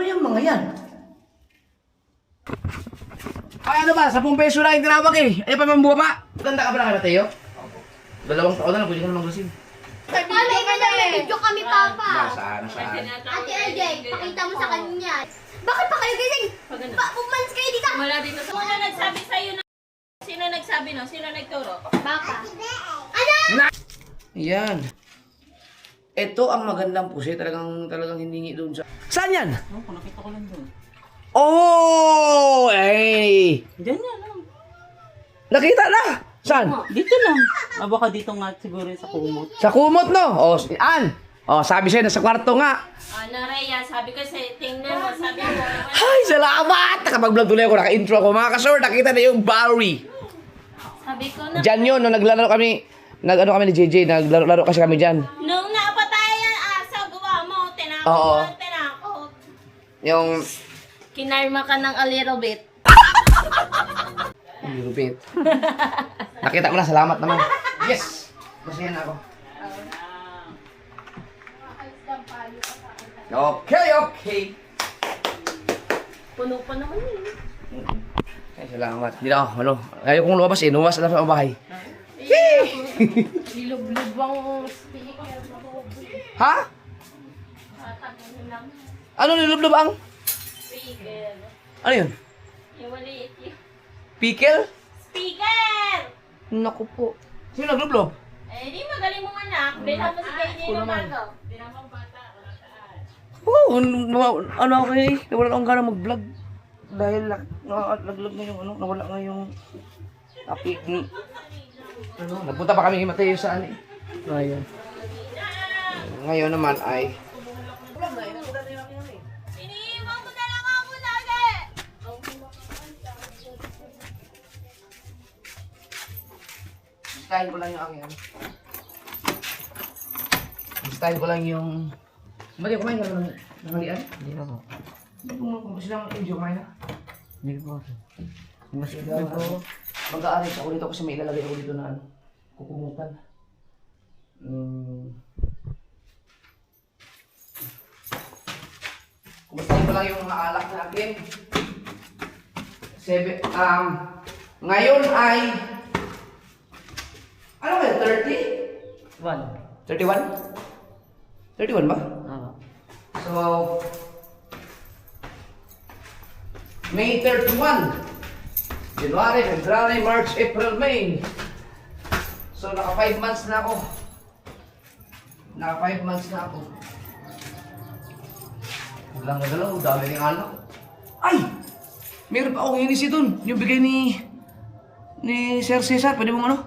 Ano yung mga yan? Ay, ano ba? 10 peso na yung tinawag eh. Ay, pa mambuha pa. Ganda ka ba na kay Mateo? 2 taon na lang, pwede ka naman maglasin. Papa, may video kami, Papa. Nasaan? Ate LJ, pakita mo sa kanya. Bakit pa kayo gising? Pumalis kayo dito. Wala dito. Sino nagsabi sa'yo na? Sino nagsabi no? Sino nagturo? Baka. Ano? Yan. Ito ang magandang pusi. Talagang hiningi doon sa... Saan yan? Oh, nakita ko lang doon. Oh! Ay! Diyan yan lang. Nakita na! Saan? Dito lang. Baka dito nga siguro sa kumot. Sa kumot, no? O, An! O, sabi sa'yo, nasa kwarto nga. Ano, Rhea, sabi ko sa'yo, tingnan mo, sabi ko. Ay, salamat! Nakapag-vlog tuloy ako, naka-intro ako. Mga kasor, nakita na yung Barry. Sabi ko na. Diyan yun, nung naglalaro kami, nag-ano kami ni JJ, naglaro kasi kami dyan. Nung napatay ang aso, gawa mo, Oo. tinakot. Yung... Kinarma ka ng a little bit. Lupit. Nakita mo na, salamat naman. Yes! Masaya na ako. Okay. Puno pa naman yun. Ay, salamat. Hindi na ako, ano. Ayaw kong lumabas eh, lumabas na sa bahay. Lilob-lob ang speaker. Ha? Ano nilublob ang? Speaker. Ano yun? Yung maliit yun. Pickle? Speaker! Naku po. Sino naglublob? Eh, di magaling mong anak. Bilhan mo si KJ ng bago. Oo, ano ako eh. Nawala akong gana mag-vlog. Dahil naglag na yung ano, nawala nga yung api. Ano, nagpunta pa kami kay Mateo sa ano eh. Ngayon. Ngayon naman ay... Iniiwan mo na lang ako lagi! Style ko lang yung aking ano. Style ko lang yung... Ba't yung kumain ka ng halian? Hindi na po. Hindi ko kung gusto lang yung kumain na. Hindi po. Mas mag-aaral ako dito kasi may ilalagay ako dito na ano, kukumutan. Kumustahin ko lang yung mga alak natin. Ngayon ay... Ano ba yun? 30? 31? 31 ba? So... May 31. January, February, March, April, May. So, naka 5 months na ako. Naka 5 months na ako. Walang nagalaw, dami rin anak. Ay! Meron pa akong inisi dun. Yung bigay ni Sir Cesar. Pwede mong ano?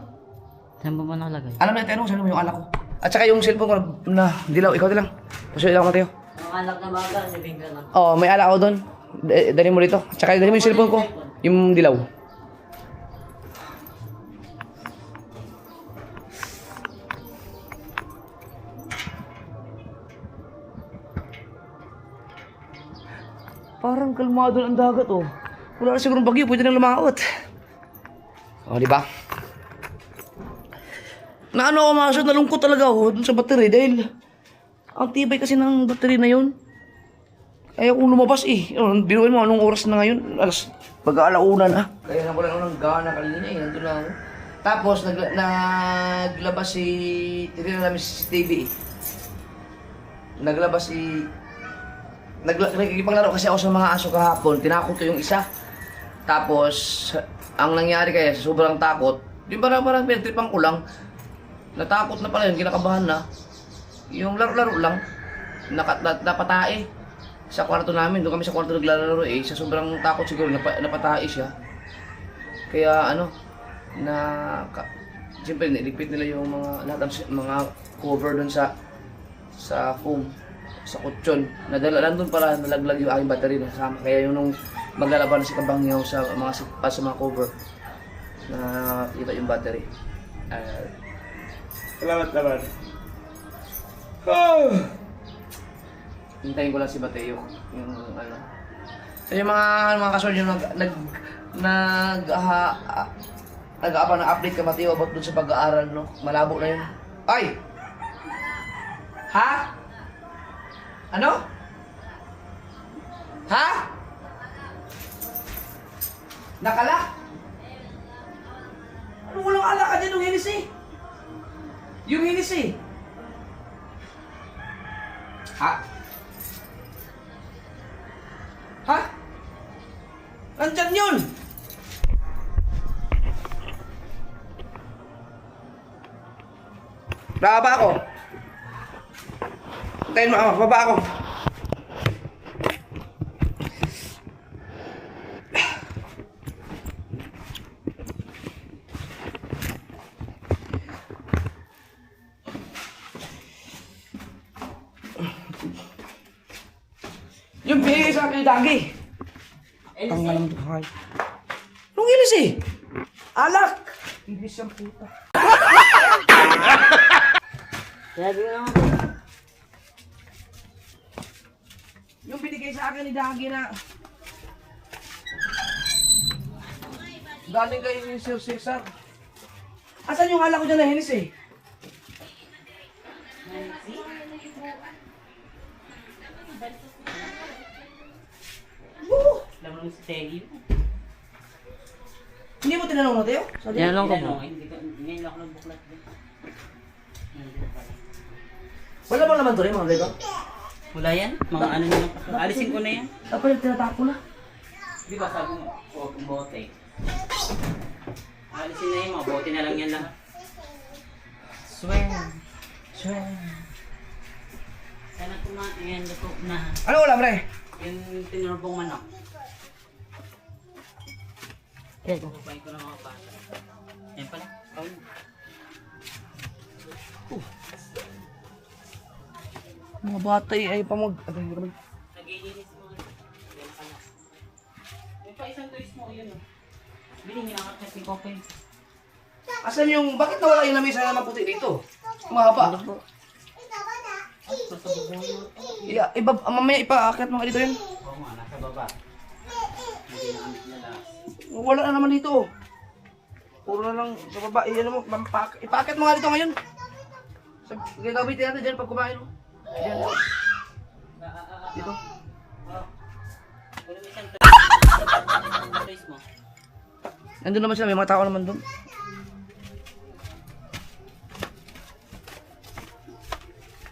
Saan ba nakalagay? Alam na tanong, saan mo yung alak ko? At saka yung cellphone ko na dilaw. Ikaw lang. Pasulit ako, Mateo. Ang anak na baga, sabihin ka lang. Oo, may alak ako dun. Dali mo dito. At saka dali mo yung cellphone ko. Yung dilaw. Parang kalmado ang dagat, oh. Wala na sigurong bagyo, pwede nang lumaot. Oh, di ba? Naano ako masod, nalungkot talaga ako dun sa battery dahil ang tibay kasi ng battery na yun. Ayaw kong lumabas eh. Biruin mo, anong oras na ngayon? Pag-aalauna na. Kaya nakulan ako ng gana kanina eh, nandun lang ako. Tapos, naglabas si... Titignan namin si TV eh. Naglabas si... Nagkikipaglaro kasi ako sa mga aso kahapon. Tinakot ko yung isa. Tapos, ang nangyari kaya, sa sobrang takot, di parang pinagtripang ko lang. Natakot na pala yun, kinakabahan na. Yung laro-laro lang, napatae. Sa kwarto namin, doon kami sa kwarto naglalaro eh. Sa sobrang takot siguro, napatae siya. Kaya ano, siyempre niligpit nila yung lahat ng mga cover doon sa foam. Sa kutsyon. Nandun pala, nalaglag yung aking battery na kasama. Kaya yung nung maglalaban na si Kabangyaw sa mga cover, nakita yung battery. Salamat naman. Hintayin ko lang si Mateo. Yung ano. So yung mga kasol yung nag-apa ng update ka Mateo about dun sa pag-aaral, no? Malabo na yun. Ay! Ha? Ano? Ha? Nakala? Ano walang alak ka dyan yung hinis eh? Yung hinis eh. Ha? Ha? Nandyan yun! Baba ako. Tayo mo, baba ako. Yung binigay sa akin yung dagi. Ang malam to, hay. Nung ilis eh. Alak! Ilis yung puta. Sabi nga. Yung binigay sa akin ni Dagi na galing kay Sir Cesar. Asan yung alak ko dyan na hinis eh? Alam mo si Teggy. Hindi mo tinanong na tayo? Sabi Yan lang ko mo. po. Ngayon lang ako nagbuklat. Wala bang naman to rin mga bego? Wala yan? Mga ano nyo lang. Alisin ko na yan. Dapat yung tinatapo na. Di ba sabi mo, huwag kong bote. Alisin na yan, mga bote na lang yan lang. Swing. Swing. Sana kumain, luto na. Ano ulam pre? Yung tinurubong manok. Kaya kukupain ko ng mga bata. Yan pala. Mga bata ay pa mag... Nag-iinis mo. Yan pala. Yung pa isang twist mo, yun o. Biling nakakat ni Kokoy. Asan yung... Bakit nawala yung lamisa na maputi dito? Mahaba. Iba, mamaya ipaakit mo ka dito yun. Oo nga, nasa baba. Hindi nakamit na lahat. Wala na naman dito. Puro na lang sa baba. Ano mo, ipaakit mo nga dito ngayon. Gagamitin natin dyan pag kumain mo. Dyan. Dito. Kunin mo isang twist mo. Nandun naman sila, may mga tao naman doon.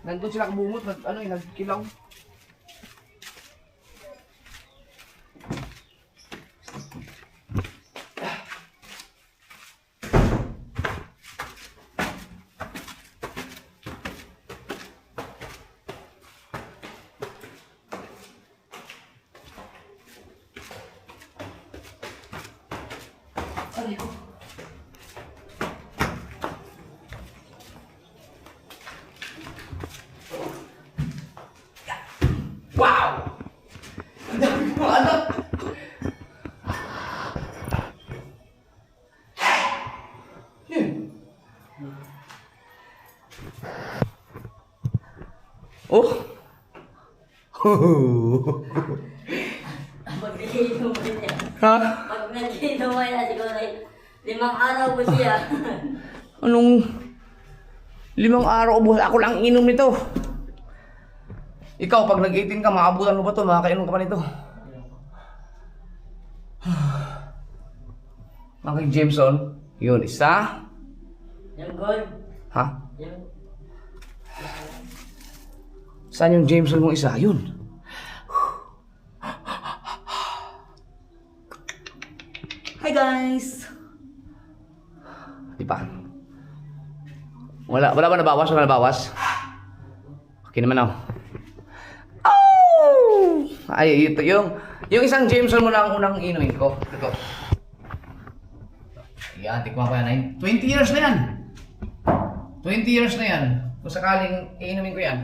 Nandun sila kabungot, nagkilaw. Aray ko. Wow! Ang dami ko anak! Oh! Pag naligo mo siya. Ha? Pag naligo mo yan, siguro 5 araw mo siya. Anong 5 araw ubos? Ako lang inom nito. Ikaw, pag nag-18 ka, maabutan mo ba ito? Makakainom ka pa nito. Mga Jameson, yun, isa. Yung gold. Ha? Yung... Saan yung Jameson mong isa? Yun. Hi guys! Di ba? Wala ba nabawas? Wala nabawas? Okay naman ako. Oh! Ay, ito yung isang Jameson mo na ang unang inumin ko. Ito. Yan, tikman ko yan. 20 years na yan. 20 years na yan. Kung sakaling iinumin ko yan.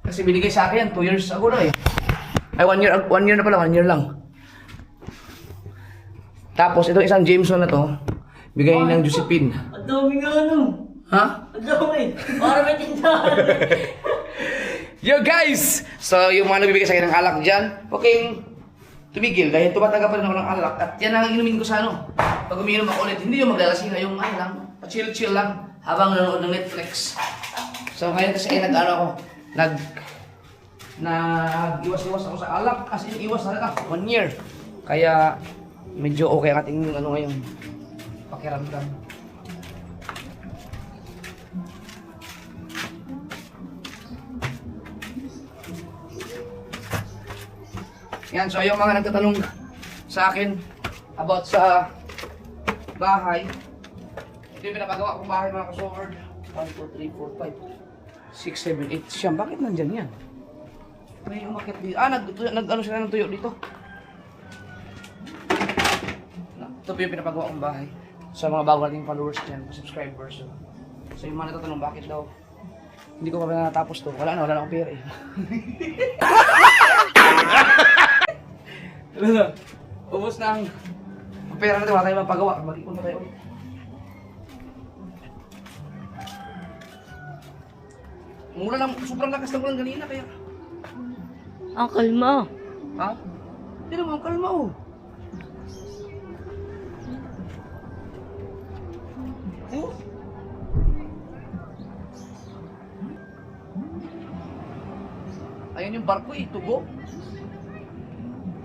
Kasi binigay sa akin yan, 2 years ago na eh. Ay, 1 year na pala, 1 year lang. Tapos, itong isang Jameson na to, bigay ng Josephine. Ang dami nga ano. Ha? Ang dami. Para may tindahan. Yo guys! So, yung mga nagbibigay sa akin ng alak dyan, huwag kayong tumigil dahil tumataga pa rin ako ng alak. At yan ang inumin ko sa ano. Pag uminom ako ulit, hindi yung maglalasing, yung ano lang, pa-chill-chill lang habang nanonood ng Netflix. So, ngayon kasi ay nag-ano ako, Nag-iwas-iwas ako sa alak. As in, iwas talaga. 1 year. Kaya, medyo okay ang ating ano ngayon. Pakiramdam. Yan, so yung mga nagtatanong sa akin about sa bahay. Ito yung pinapagawa kong bahay mga kasoward. 1, 2, 3, 4, 5, 6, 7, 8, siyam. Bakit nandyan yan? May umakit dito. Nag-ano sila ng tuyo dito. Ito po yung pinapagawa kong bahay. Sa mga bago nating followers dyan, subscribers. So yung mga natatanong bakit daw hindi ko pa natapos to. Wala na akong pera eh. Ubus na ang pera natin, wala tayong mapagawa. Mag-ipon pa tayo ulit. Mula lang, sobrang lakas ng ulan kanina kaya. Ang kalma. Ha? Hindi naman, kalma oh. Oh. Ayun yung barko eh, tugo.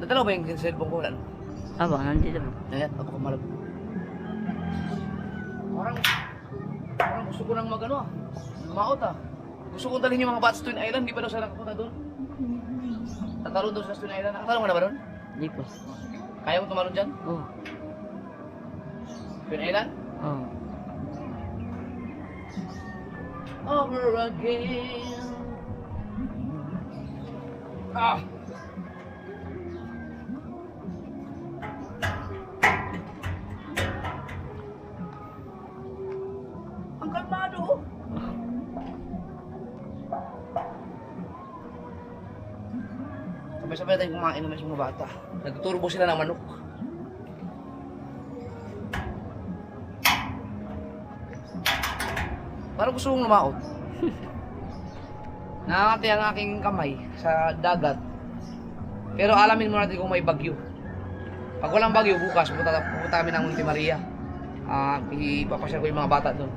Nadala ba yung cellphone ko? Wala no? Aba, nandito ba? Ayan, ako kumalab. Parang gusto ko nang magano ah. Lumaot ah. Gusto kong dalhin yung mga bats Twin Island, di ba daw sila nakapunta doon? Tatalon doon sa Twin Island. Nakatalon ka na ba doon? Di po. Kaya mo tumalon dyan? Oh. Twin Island? Oh. Over again. Ah! Ang kalmado oh. Sabay-sabay tayong kumain naman sa mga bata. Nagturbo sila ng manok. Parang gusto kong lumaot. Nakakati ang aking kamay sa dagat. Pero alamin mo natin kung may bagyo. Pag walang bagyo, bukas pupunta kami ng Monte Maria. Ipapasyal ko yung mga bata doon.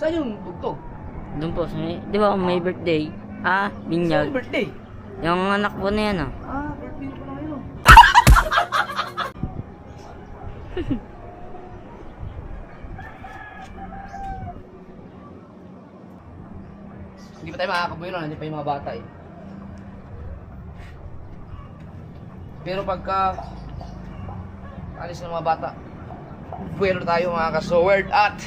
Saan yung tugtog? Doon po, di ba may birthday? Binyag. Saan birthday? Yung anak po na yan Birthday ko na ngayon. Hindi pa tayo makakabuhay nun, hindi pa yung mga bata eh. Pero pagka alis ng mga bata, buwelo tayo mga kasoward at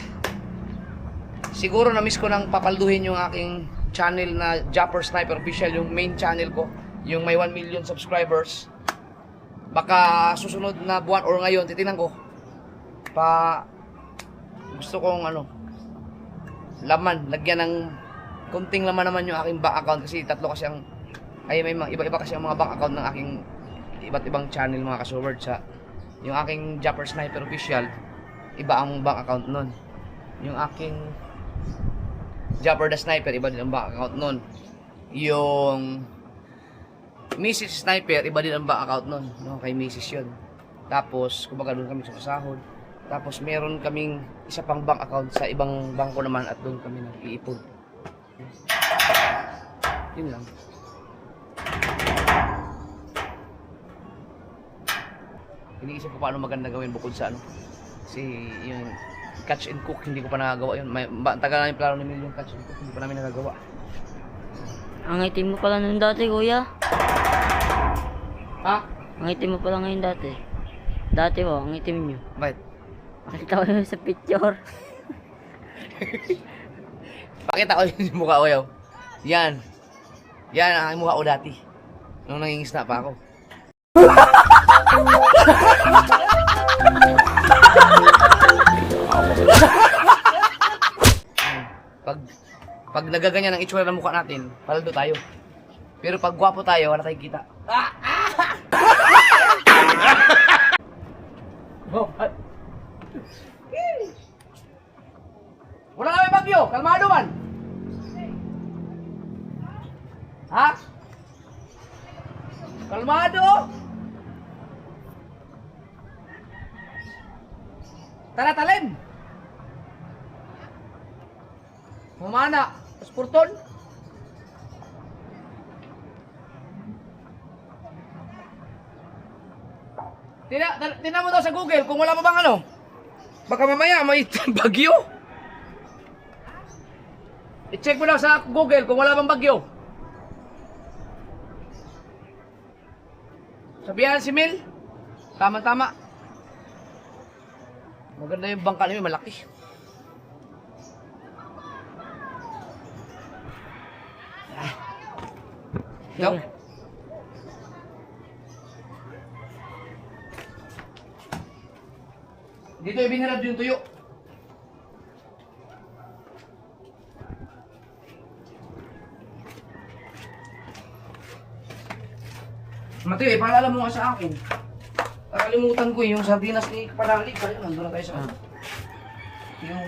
siguro na-miss ko nang papalduhin yung aking channel na Japper Sniper Official, yung main channel ko, yung may 1 million subscribers. Baka susunod na buwan or ngayon, titingnan ko gusto kong laman, lagyan ng kunting laman naman yung aking bank account kasi tatlo kasi may iba-iba kasi ang mga bank account ng aking iba't ibang channel mga kasoward. Yung aking Japper Sniper Official, iba ang bank account nun. Yung aking Japper the Sniper, iba din ang bank account nun. Yung Mrs. Sniper, iba din ang bank account nun. No, kay Mrs. yun. Tapos, kumbaga doon kami sa sahod. Tapos, meron kaming isa pang bank account sa ibang bangko naman at doon kami nag-iipon. Yun lang. Iniisip ko paano maganda gawin bukod sa kasi yung catch and cook, hindi ko pa nagagawa yun. Tagal na yung plano ni yung catch and cook, hindi pa namin nagagawa. Ang itim mo pala nun dati, kuya. Ha? Ang itim mo pala ngayon dati. Dati po, ang itim nyo. Bakit? Nakita ko yun sa picture. Pakita ko yung mukha ko yaw. Yan. Yan ang mukha ko dati. Nung nangingisna pa ako. Pag nagaganyan ang itsura ng mukha natin, paldo tayo. Pero pag gwapo tayo, wala tayong kita. Wala na may bagyo, kalmado man. Ha? Kalmado? Tara, talim. Mamana. Pasporton. Tina mo daw sa Google kung wala pa bang ano. Baka mamaya may bagyo. I-check mo lang sa Google kung wala bang bagyo. Sabihan si Mil. Tama-tama. Maganda yung bangka niyo, malaki. Ikaw? Dito ibinirad yung tuyo. Mateo, ipaalala mo nga sa akin. Nakalimutan ko yung sardinas ni Panali. Kaya nandun na tayo sa ano. Yung...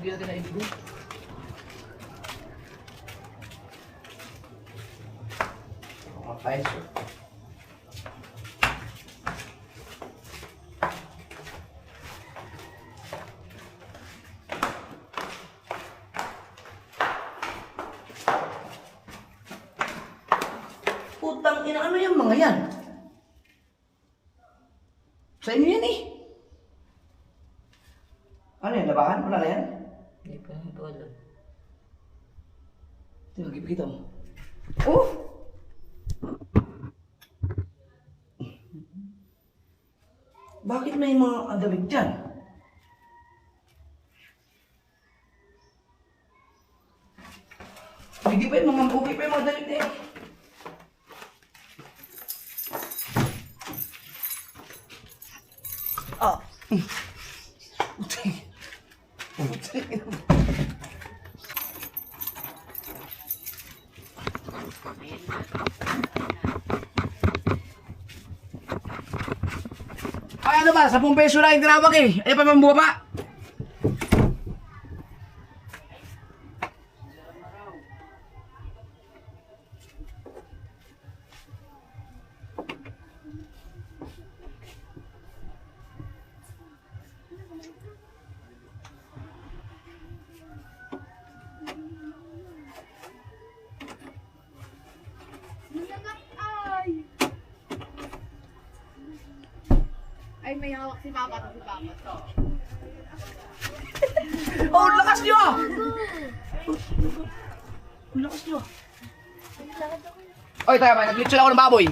Hindi natin naibigay. Okay, sir. Putang ina, ano yung mga yan? Sa inyo yan eh. Ano yan, labahan? Wala na yan? Hindi pa rin wala. Tingnan, kipikita mo. Oh! Bakit may mga adamig dyan? Hindi pa yung mga buki pa yung mga damit na yan. Ah. Puting. Puting. Ay, ano ba? 10 peso na yung tinawag eh. Ay, pa mambuha pa. Ay, may hawak si Papa to si Papa. Oh, lakas nyo! Lakas nyo. Oy, tayo ba? Nag-glitch ako ng baboy.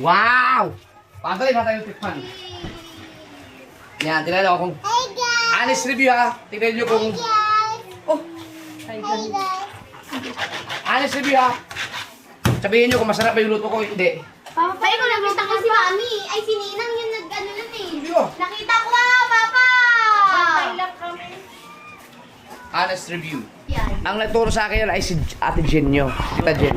Wow! Pantay na tayo tikman. Yan, tingnan nyo kung... Honest review ha. Tingnan nyo kung... Oh! Honest review ha. Sabihin nyo kung masarap ba yung luto ko, hindi. Papa, ko nakita ko si Mami. Ay, si Ninang yung nag-ano lang eh. Review. Nakita ko Papa! Honest review. Yan. Ang nagturo sa akin ay si Ate Jen nyo. Tita Jen.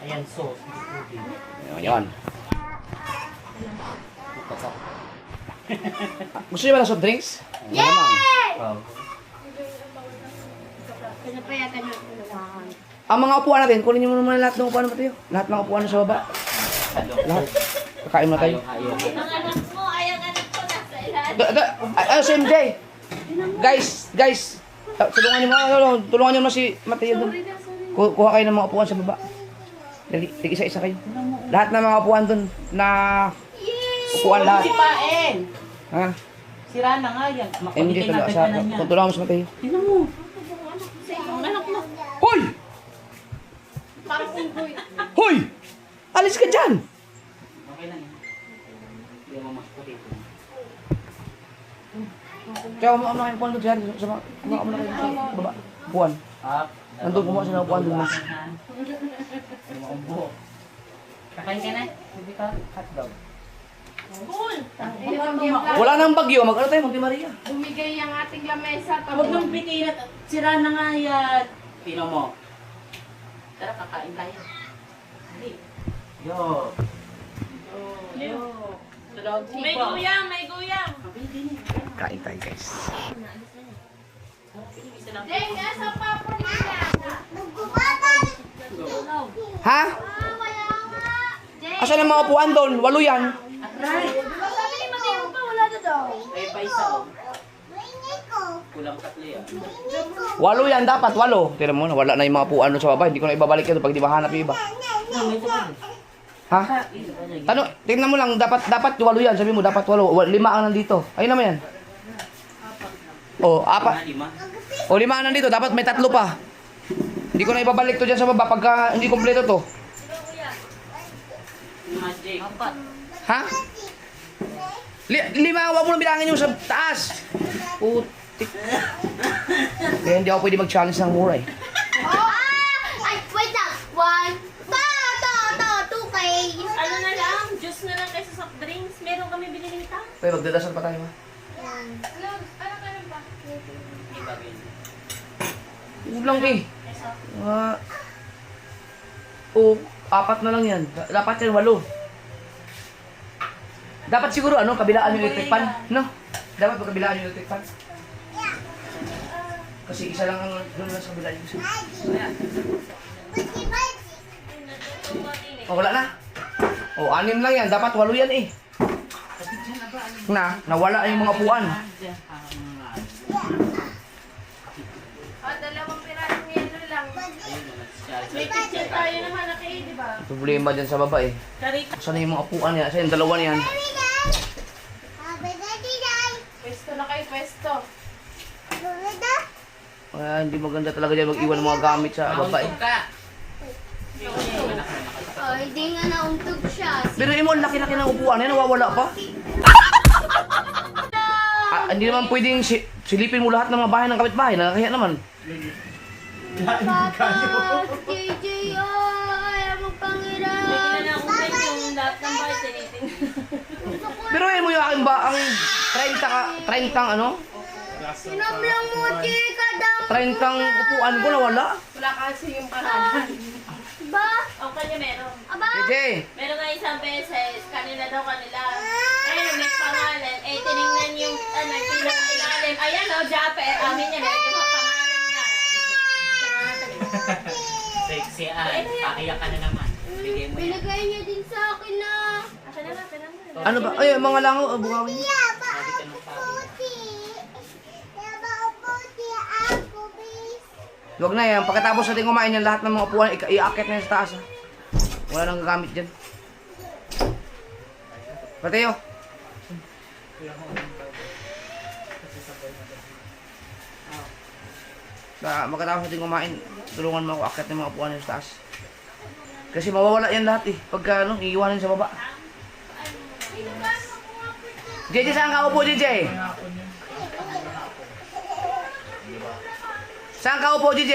Ayan, sauce. Yun. Gusto nyo ba ng soft drinks? Yay! Wow. Ano pa yata nyo? Ang mga upuan natin, kunin nyo muna lahat ng upuan natin. Lahat ng upuan sa baba. Lahat. Kakain na tayo. Ang anak mo, ay ang anak ko nasa ilalim. Ano si MJ? Guys. Tulungan nyo naman si Mateo doon. Kuha kayo ng mga upuan sa baba. Dali, isa-isa kayo. Lahat ng mga upuan doon na upuan lahat. Sipain! Ha? Sira na nga yan. MJ talaga sa tutulungan mo si Mateo. Tingnan mo. Hoy! Hoy! Alis ka dyan! Okay lang yan. Hindi mo maspulit. Kaya ano kayo upuan doon dyan? Sa mga kayo sa baba. Upuan. Up. Nandun kumuha sila ng upuan doon. Kakain ka na? Hindi ka hotdog. Wala nang bagyo. Mag-ano tayo? Monte Maria. Bumigay ang ating lamesa. Huwag mong pikilat. Sira na nga yan. Tino mo. Tara, kakain tayo. Dali. Yo. Yo. May guyam, may guyam. Kain tayo guys. Jeng, nasa Papa nila. Ha? Wala nga. Jeng! Asan ang mga upuan doon? 8 yan. Aray! Sabi ni Mateo pa, wala na daw. Ay, paisa oh. Kulang 3 yan. 8 yan dapat, 8. Tira mo, wala na yung mga upuan doon sa baba. Hindi ko na ibabalik ito pag di mahanap yung iba. Ha? Tingnan mo lang, dapat 8 yan. Sabi mo, dapat 8. 5 ang nandito. Ayun naman yan. O, 4. 5. O, 5 ang nandito. Dapat may 3 pa. Hindi ko na ibabalik to dyan sa baba pagka hindi kompleto to. Magic. 4. Ha? 5, huwag mo na bilangin yung sa taas. Putik. Kaya hindi ako pwede mag-challenge ng mura eh. Ay, wait lang. 1, 2K. Ano na lang, juice na lang kaysa soft drinks. Meron kami binili nito. Kaya magdadasal pa tayo ha. Ulang eh. O, 4 na lang yan. Dapat yan 8. Dapat siguro kabilaan yung electric fan. No? Dapat kabilaan yung electric fan. Kasi isa lang ang doon lang sa kabila yung isa. Oh, wala na. Oh, 6 lang yan. Dapat 8 yan eh. Nawala yung mga upuan. May kitchen tayo naman, di ba? Problema dyan sa baba eh. Karita. Saan yung mga upuan yan? Saan yung 2 na yan? Pwesto na kayo, pwesto. Hindi maganda talaga dyan mag-iwan ng mga gamit sa baba eh. Oh, hindi nga nauntog siya. Pero mo, laki-laki ng upuan yan. Nawawala pa. Hindi naman pwedeng silipin mo lahat ng mga bahay ng kapitbahay. Nakakahiya naman. Papa, JJ, ayaw mo pangiram. May kinanakunan yung lahat ng bahay, tinitin. Pero mo yung aking ba, ang 30 Sinablang mo, chika daw. 30 upuan ko nawala. Wala kasi yung pangalan. Ba? O kanya meron. Aba? JJ, Meron nga isang beses, kanila. Ayun, may pangalan. Eh, tinignan yung, pinakailalim. Ayan o, Japper. Amin yan, lagyan mo pangalan niya. Sexy ay. Pakiyak ka na naman. Bigay mo yan. Binigay niya din sa akin na. Asan na lang, ano ba? Ay, mga langaw, bugawin niyo. Sabi ka ng pakiyak. Huwag na yan. Pagkatapos natin kumain yan, lahat ng mga upuan, iaakit na yan sa taas. Ha? Wala nang gagamit dyan. Pateo. Pagkatapos natin kumain, tulungan mo ako akit ng mga upuan yan sa taas. Kasi mawawala yan lahat eh. Pagka iiwanan sa baba. JJ, saan ka upo, JJ? Saan ka upo, JJ?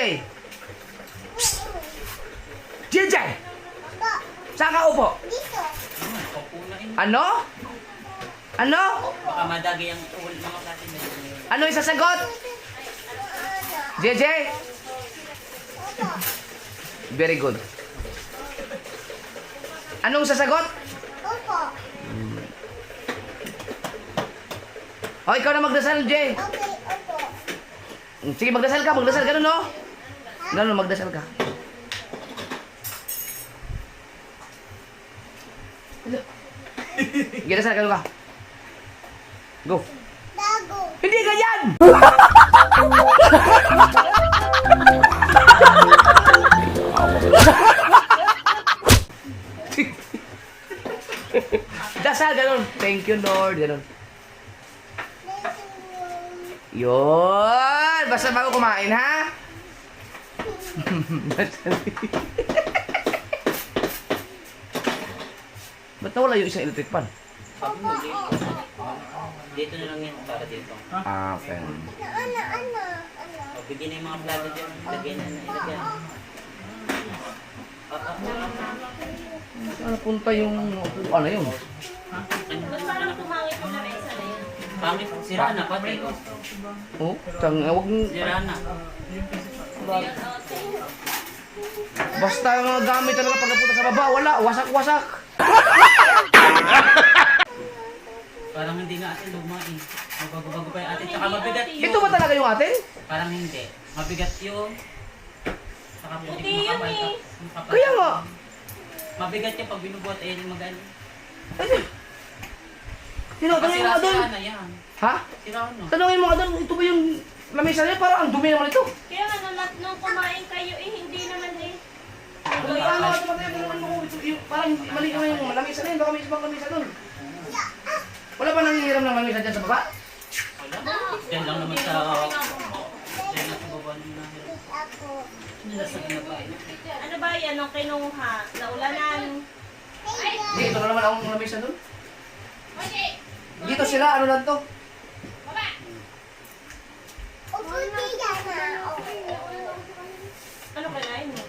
JJ! Saan ka upo? Ano? Ano? Baka madagi ang mga platin na yun. Ano yung sasagot? JJ? Very good. Anong sasagot? Opo. O, ikaw na magdasal, Jay. Okay, opo. Sige, magdasal ka, ganun, no? Ganun, magdasal ka. Sige, dasal, ganun ka. Go. Dago. Hindi ganyan! Dasal, ganun. Thank you, Lord. Ganun. Yun! Basta bago kumain, ha? Ba't nawala yung isang electric fan? Sabi mo, dito na lang yan para dito. Ah, okay. O, bigyan na yung mga plato dyan. Ilagay na. Saan punta yung upuan na yun? Mas parang pumangit yung lamesa na yan. Pangit, sira na pati. Oh, huwag Sira na. basta yung mga gamit talaga pag napunta sa baba, wala, wasak-wasak. Parang hindi nga atin luma eh. Mabago-bago pa yung atin. Tsaka mabigat yun. Ito ba talaga yung atin? Parang hindi. Mabigat yun. Saka puti Puti yun makapal. eh. Kaya nga. Mabigat yung pag binubuhat ay yung mag-ano. Tanungin mo nga doon. na yan. Ha? Sira na. Tanungin mo nga doon. Ito ba yung lamesa niya? Parang ang dumi naman ito. Kaya nga nung kumain kayo hindi naman eh. Parang mali naman yung lamesa na yun. Baka may ibang lamesa doon. Wala ba nangihiram ng lamesa dyan sa baba? Wala. Yan lang naman sa... Yan lang sa baba ng nahirap. Nilasag na ba? Ano ba yan nung kinuha? Naulanan. Hindi, ito na naman ang lamesa doon. Dito sila, ano lang to? Ano kinain mo?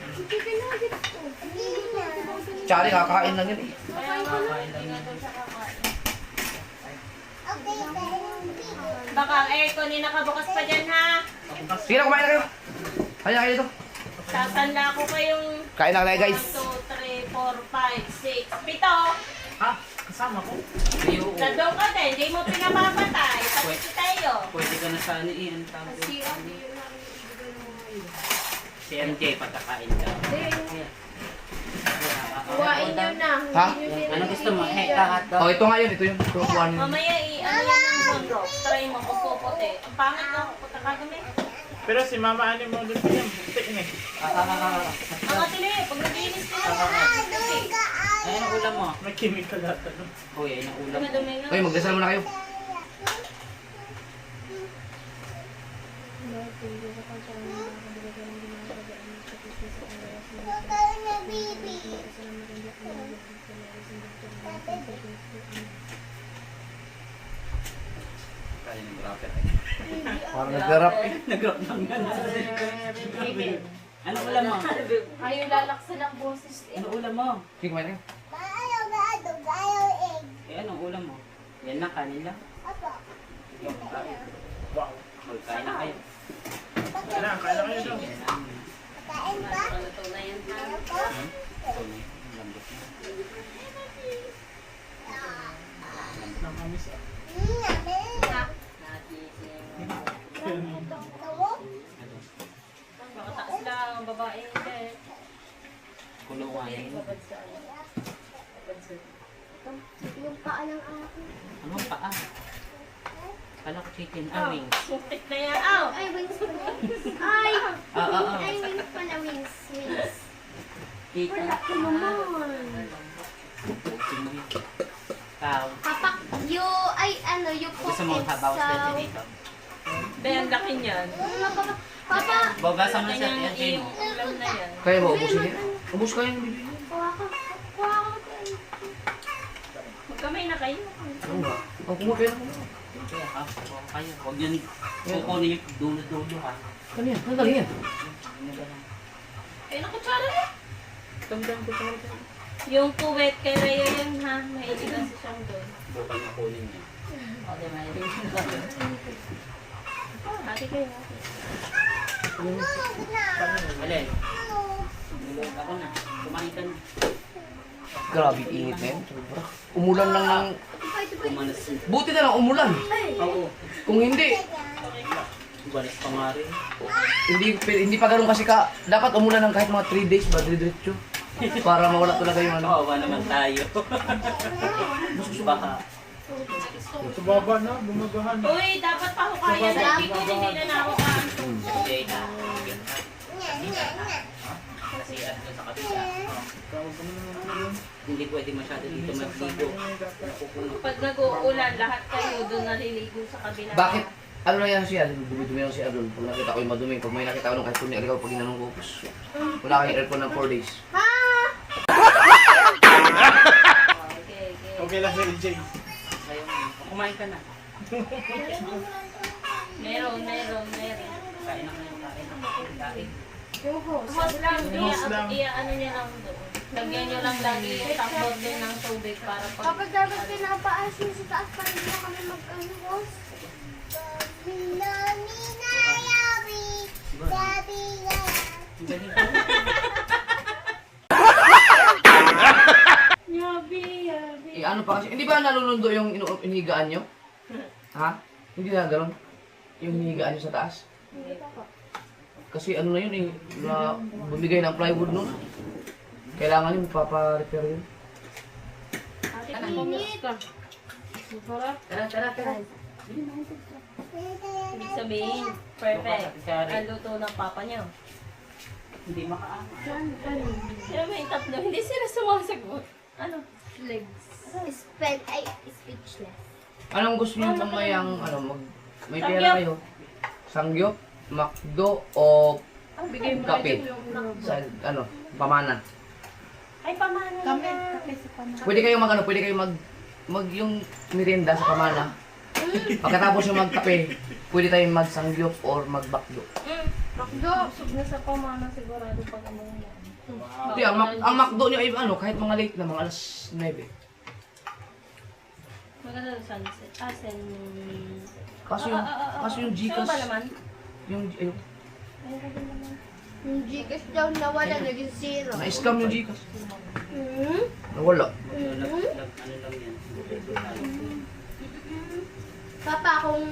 Tsari, kakain lang yun eh. Kaya nga, hindi nga daw siya kakain. Baka ang aircon ni nakabukas pa dyan ha. Sige na, kumain na kayo. Kaya kayo dito. Sasanda ko kayong Kain na kayo guys. 1, 2, 3, 4, 5, 6, 7. Ha? Kasama ko? Ayaw. Nandun ka din, hindi mo pinapapatay. Tapos tayo. Pwede ka na sa ano eh. Ang tawag doon. Si MJ, pagkakain ka. Kuhain nyo na. Ha? Ano gusto mo? Heka hotdog? Oh, ito nga yun. Ito yung kukuhan. Mamaya ano yan ng sunrock. Try mo kung puputi. Ang pangit na pagkakagami. Pero si Mama Ani mo doon yan, buti niya. Ang atili, pag naglinis ka na. Ay, anong ulam mo? May chemical ata doon. Uy, anong ulam mo? Dumi nga. Uy, magdasal muna kayo. Kaya ng rapper. Parang nagkarap eh. Nag-rap ng gano'n. Anong ulam mo? Ayaw lalaksan ang boses eh. Anong ulam mo? Sige, kumain na kayo. Eh, anong ulam mo? Yan na, kanin lang. Yung kain. Wow. Magkain na kayo. Kaya na kayo doon. Yan ang... Ito na yan ha. Ito na yun. Lambot na. Nakamiss ah. Baka taas lang ang babae. Kulungan. Yung paa ng akin. Anong paa? Kala ko chicken. Ah, wings. Sukit na yan. Aw! Ay, wings pala. Ay! Ay, wings pala, wings. Wings. Kita. Wala ko naman. Pusin mo yun. Tao. Papak, yung Gusto mo habaw sa dito? Dahil ang laki niyan. Papa, Babasan mo sa Kanyang MJ mo. ulam na yan. Kaya ba, ubusin niya? Ubus kayo ng bibig. kuha ka. Magkamay na kayo. Oo nga. Oh, kumuha kayo na kumuha. Kaya ha, kayo. Huwag yan kukunin yung dulo-dulo ha. Ano yan? Ano galing yan? Eh, nakutsara na. Tandaan ko sa mga. Yung puwet kay Rhea yan ha. Mahilig kasi siyang doon. Bukal na kunin niya. Okay, may Hati kayo, hati. Alin? Nilog ako na. Kumain ka na. Grabe init na yan. Sobra. Umulan lang ng... Kumanas. Buti na lang umulan. Oo. Kung hindi, Balas pa nga rin. hindi pa ganun kasi ka... Dapat umulan ng kahit mga 3 days ba, diretso. Para mawala talaga yung ano. Kawawa naman tayo. Baka. Sa baba na, bumagahan. Uy, dapat pahukayan na. Hindi hindi na nahukaan. Hindi na. Kasi ano sa kabila. Hindi pwede masyado dito magligo. Napupuno. Pag nag-uulan, lahat kayo doon naliligo sa kabila. Bakit? Ano na yan siya? Dumi-dumi lang si Adol. Pag nakita ko yung madumi, pag may nakita ko nung kahit kung nialigaw pag inanong ko, wala kang aircon ng 4 days. Okay, okay. Okay lang si LJ. Ayaw mo. Kumain ka na. Meron. Kain na kayo. Kain. Hot lang, Hose lang. ano niya lang doon. Lagyan niyo lang lagi tambor din ng tubig para pag... Kapag dapat pinapaas mo sa taas para hindi na kami mag-anos. Eh ano pa kasi, hindi ba nalulundo yung inihigaan nyo? Ha? Hindi na gano'n? Yung hinihigaan nyo sa taas? Kasi ano na yun eh, na bumigay ng plywood nun. Kailangan yun, papa-repair yun. Init. Tara. Ibig sabihin, perfect. Ang luto ng papa niyo. Hindi makaangat. Sila may tatlo, hindi sila sumasagot. Ano? Speechless. Anong gusto niyo pang may Sangyup. pera kayo? Sangyup, McDo, o Bigay mo kape? Sa, pamana. Ay, pamana na. Pwede kayong pwede kayong mag yung merienda sa pamana. Pagkatapos yung magkape, pwede tayong magsangyup or magbakdo. Busog na sa pamana sigurado pag ano yan. Hindi, ang McDo niyo ay kahit mga late na, mga alas 9. Maganda yung sunset. Kaso yung Saan ba Gcash, naman? yung, Yung Gcash daw nawala, naging zero. na-scam yung Gcash. Hmm? Nawala. Ano lang yan? Papa, kung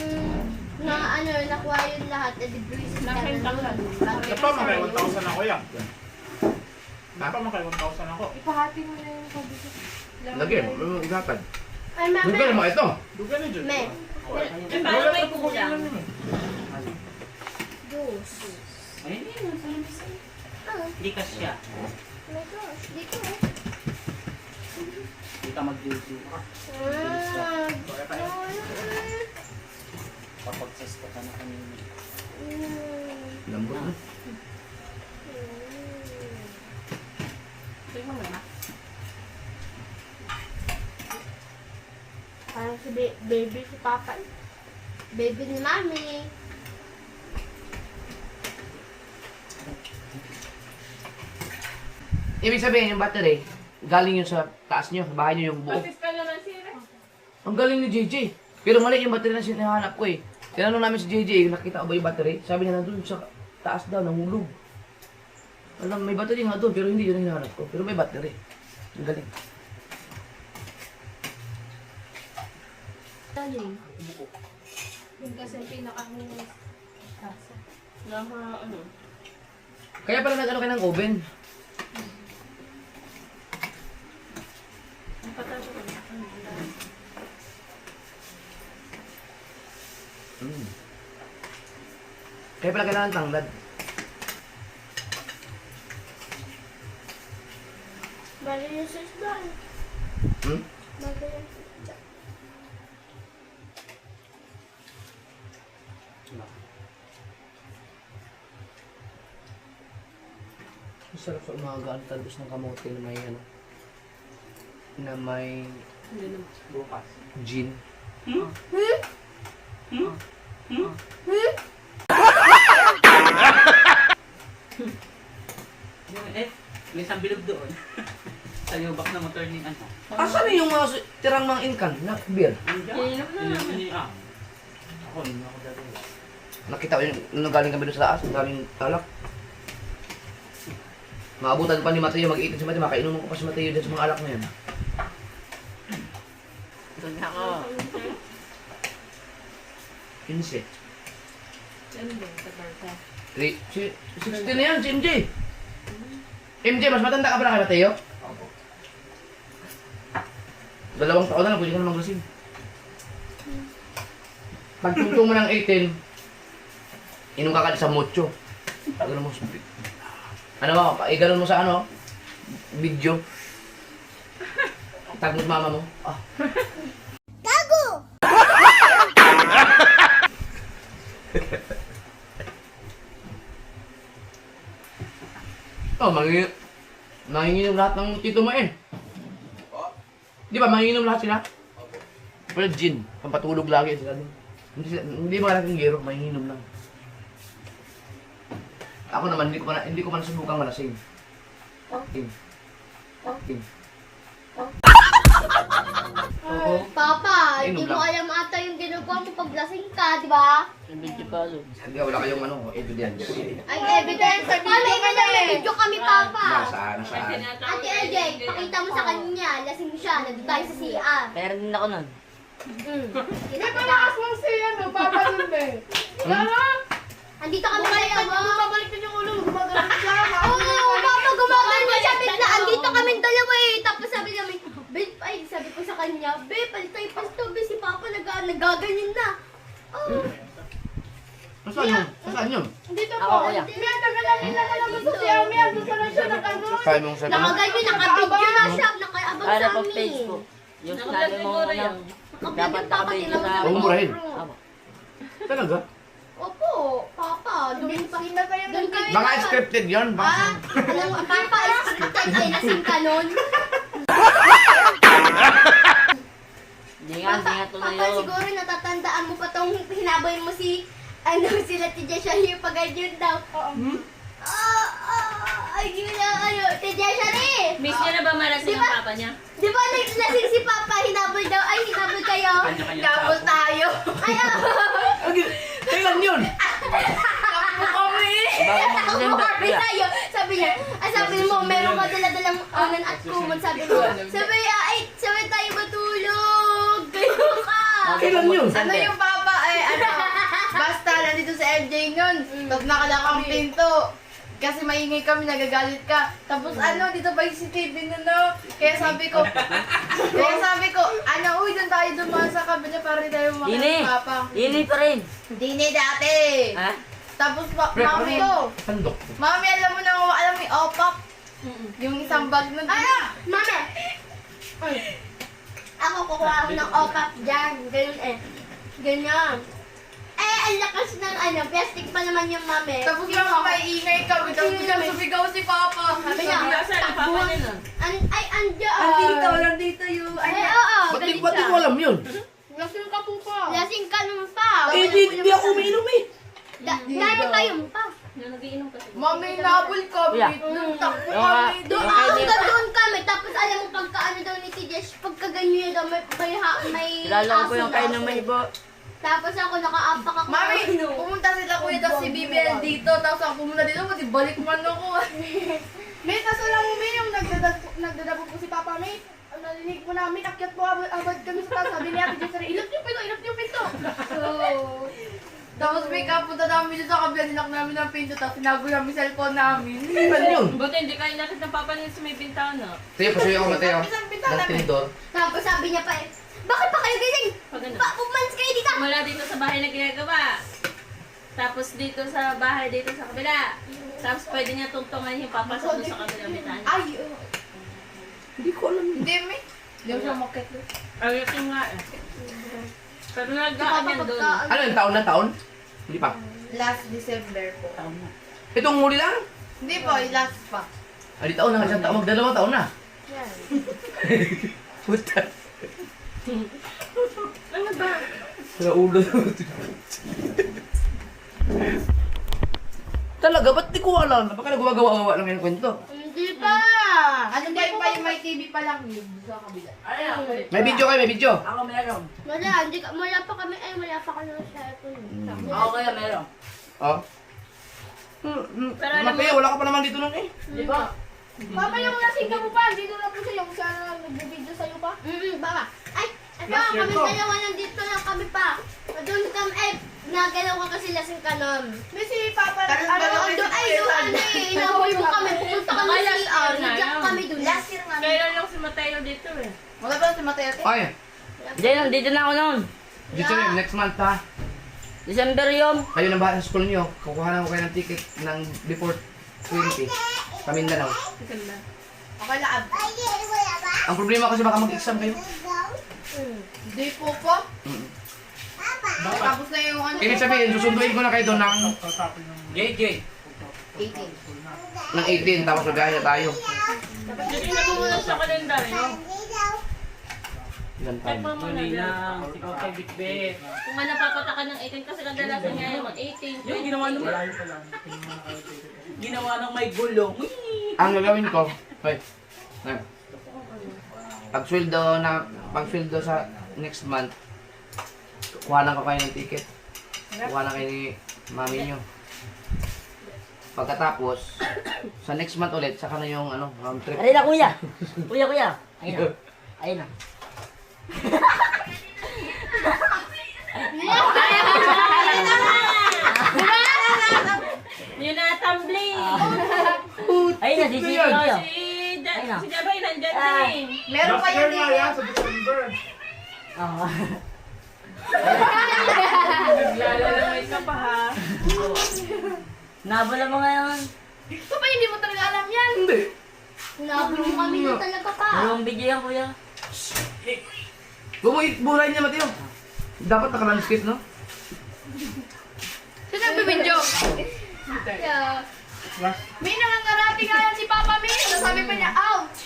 nakuha yun lahat, edi breeze ka na Nakintanglan. Napamagay 1,000 ako yan. Napamagay 1,000 ako. Ipahati mo na yung sabi ko. Lagyan, igatag. Ay, Doon ka mama. naman ito. Duga na dyan. Me. Eh, paano may kulang? Juice. Ayun yun, sa labas. Ah, Hindi ka siya. oh my gosh. Dito. Hindi ka mag-duty. Kapag-sasta ka na kanina. Lambot na. Tingnan mo na. Parang si baby si Papa. Baby ni Mami. Ibig sabihin yung battery, galing yun sa taas nyo, sa bahay nyo yung buo. Patis ka na ng sira. Ang galing ni JJ. Pero mali yung battery na sinahanap ko eh. Tinanong namin si JJ, nakita ko ba yung battery? Sabi niya nandun sa taas daw, nahulog. Alam, may battery nga doon, pero hindi yun ang hinahanap ko. Pero may battery. Ang galing. Yung kasi pinaka-minus. Nama, ano? Kaya pala nag-ano kayo ng oven. Ang patato ko na. Kaya pala kailangan tanglad. Bali yung sis doon. Hmm? Bali yung sis doon. Masarap sa umaga ang talbos ng kamote na may na may Bukas. gin. May isang bilog doon. Sa yubak na motor ni ano. Asan na yung mga tirang mga inkan na beer? Ako, hindi ako dati. Nakita ko yung nung galing kami doon sa taas, ang daming alak. Maabutan pa ni Mateo, mag-iitin si Mateo, makainuman ko pa si Mateo dyan sa mga alak na yun. Doon na ako. 15. Ano ba? Tabarta. 60 na yan, si MJ. MJ, mas matanda ka ba na kay Mateo? 2 taon na lang, pwede ka na maglasing. Pag tungtong mo ng 18, inom ka ka sa mucho. Ganun mo, ano mo, ganun mo sa video. Tag mo sa mama mo. Ah. Oh, manginginom lahat ng tito mo eh. Di ba, manginginom lahat sila? Pero gin, pampatulog lagi sila doon. Hindi mga laking gero, manginginom lang. Ako naman, hindi ko man subukang malasing. Okay. Papa, Inom hindi mo lang. alam ata yung ginagawa mo pag lasing ka, di ba? Hindi, wala kayong evidence. Ay, evidence. Paano ka na may video kami, Papa? Nasaan? Ate LJ, pakita mo sa kanya. Lasing siya. Nandun tayo sa CR. Meron din ako nun. May palakas mo si Papa Lumbe. Andito kami ngayon. Babalik yung ulo. Gumagano siya. Oo, Papa, gumagano siya. Bigla, andito Babe, ay, sabi ko sa kanya, babe, palit tayo pasto, babe, si Papa nagaganyan na. Oh, Saan yun? Saan yun? Dito Ako, po. kuya. May tagal-tagal na lang gusto si Ami. Ando pa lang siya nag-ano. Sabi mong sabi mo? nakaganyan, nakabidyo na siya, nakaabang Para sa po amin. Facebook. Yung Nakablog sinabi mo siguro na yan. dapat nakabay Nakabidyo sa... pa, Huwag murahin. Tama. Talaga? Opo, Papa, doon pa. Doon kayo. Baka scripted yun. Ah, Baka... alam mo, Papa, scripted ay nasing kanon. Hindi nga tuloy Papa, yun. siguro natatandaan mo pa tong hinaboy mo si, sila Tia Shari, pag ganyan daw. Ay, yun na, Tia Shari. Miss niya na ba marasing Di ba? ang papa niya? Di ba naglasing si Papa, hinabol daw, ay, hinabol kayo. Double tayo. Ay, Kailan yun? Bago mag-December, Sabi kuya. sa'yo, sabi mo, meron ka dala-dalang unan at kumon, sabi mo. Sabi niya, ay, sabi tayo matulog. Kayo ka. Kailan yun? Ano yung papa basta nandito sa MJ nun. Tapos nakalakang pinto. Kasi maingay kami, nagagalit ka. Tapos dito pa yung CCTV nun, no? Kaya sabi ko, uy, doon tayo dumaan sa kabila para di tayo Dini! makakita papa. Dini pa rin. Dini dati. Ha? Tapos, Pre, mami ko. Sandok. Mami, alam mo yung opak. Yung isang bag nun. Mami. Ako kukuha ako ng opap dyan. Ganyan eh. Ganyan. Ang lakas ng plastic pa naman yung mami. Tapos lang maingay kami. Tapos biglang sumigaw si Papa. Sabi niya, takbuhan. Ay, andyan. nandito yung... Ay, oo. Ba't di ko alam yun? Lasing ka po pa. Lasing ka naman pa. Di ako umiinom eh. Dahil kayong pa. Mami, nabol kami. Kuya. Nung takbo Yung nga, kami. Doon yung kay hanggang doon kami. Tapos alam mo, pagka daw ni si Jess, pagka ganyan daw, may Kilala ko po yung aso kayo na ng aso. may ibo. Tapos ako nakaapak ako. Mami, pumunta sila kuya tapos si BBL dito. Tapos ako pumunta dito, pati balik man ako. May kaso lang mo, May, yung nagdadabo po si Papa May. Ang narinig po namin, akyat po abad kami sa taas. Sabi ni Ate Jessary, ilap niyo pinto. Tapos may kapunta namin dito sa kabila, nilak namin ng pinto, tapos tinago namin cellphone namin. Kailan yun? Buti hindi kayo nakita ng Papa niya sa may bintana. Tayo, pasuyo ako Mateo. Isang bintana Ng namin. tinidor. Tapos sabi niya pa bakit pa kayo gising? Pag ano? Pumalis kayo dito. Mula dito sa bahay na ginagawa. Tapos dito sa bahay, dito sa kabila. Tapos pwede niya tungtungan yung papasok doon sa kabilang bintana. Ay, Hindi ko alam yun. Hindi, May. Hindi mo siya makit doon. Ayos yung nga eh. Pero nag-gaan yan doon. Ano yung taon na taon? Hindi pa. Last December po. Itong huli lang? Hindi po, last pa. Di taon na, isang taon. Magdalawang taon na. Yan. Puta. Ano ba? Sa ulo. Talaga, ba't di ko alam? Baka nagumagawa-gawa lang yung kwento. hindi pa. Ano ba yung may TV pa lang yun sa kabila? May video kayo, may video. Ako meron. Wala pa kami, wala pa kami ng cellphone. Ako kaya meron. Oh. Pero alam mo- Mateo, wala ka pa naman dito nun eh. Di ba? Papa, yung lasing ka mo pa, dito na po siya, yung sana nag-video sa'yo pa. Baka. Ay, Last year kami to. dalawa nandito lang kami pa. Doon kami, nagalaw ka kasi lasing ka nun. May si Papa, Inahoy mo kami, pupunta kami sa CR, nagyak kami doon. Last year nga. Kailan lang si Mateo dito eh. Wala ba si Mateo? Ay, Dito na ako noon. dito rin, next month ha. December yun. Kayo na ba sa school niyo? Kukuha na ko kayo ng ticket ng before 20. Sa Mindanao. Okay lang. Ang problema kasi baka mag-exam kayo. Hindi po po. Mm. Tapos na yung ano. Ibig sabihin, susunduin ko na kayo doon ng JJ. 18, tapos magaya tayo. Hindi na po muna sa kalendaryo. Ilan tayo? Ikaw kay Bitbit. Kung nga napapata ka ng 18 kasi kadalasan nga yung mag-18. Yung ginawa ng may gulong. Ang gagawin ko, ay, pag-sweldo sa next month, kuha lang ko kayo ng ticket. Kuha lang kayo ni mami nyo. Pagkatapos, sa next month ulit, saka na yung round trip. Ayun na kuya. Kuya. Ayun na. Ayun na. Yun na, tumbling. Ayun na, sisipin ko yun. Si Jabay nandyan din. Meron pa yan Naglalamay ka pa ha. Nabala mo ngayon. Ito pa, hindi mo talaga alam yan. Hindi. Nablo kami na talaga pa. Anong video yan, kuya? Buray niya, Mateo. Dapat naka-landscape, no? Sino nagbibidyo? Yeah. May nangangarati nga yan si Papa May. Nasabi pa niya, ouch!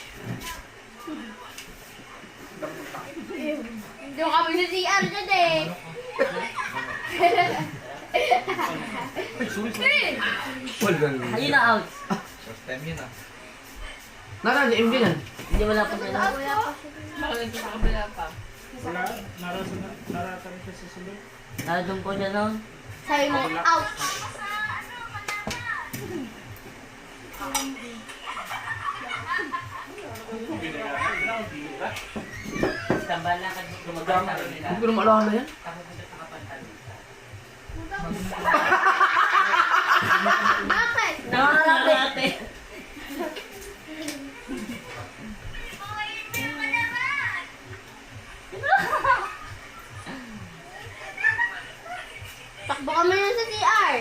Hindi mo kami sa CR dyan eh. Ayun na out. Nasaan si MJ yan? Hindi wala pa sila. Baka nagkakabala pa. Wala, naratan siya sa sulod. Naradong po siya noon. Sabi mo, out. Tambala ka dito. Lumagaw nila. Hindi ko na maalala yan. Tapos nagkakapantal. Bakit? Nangangarate. Takbo kami na sa CR.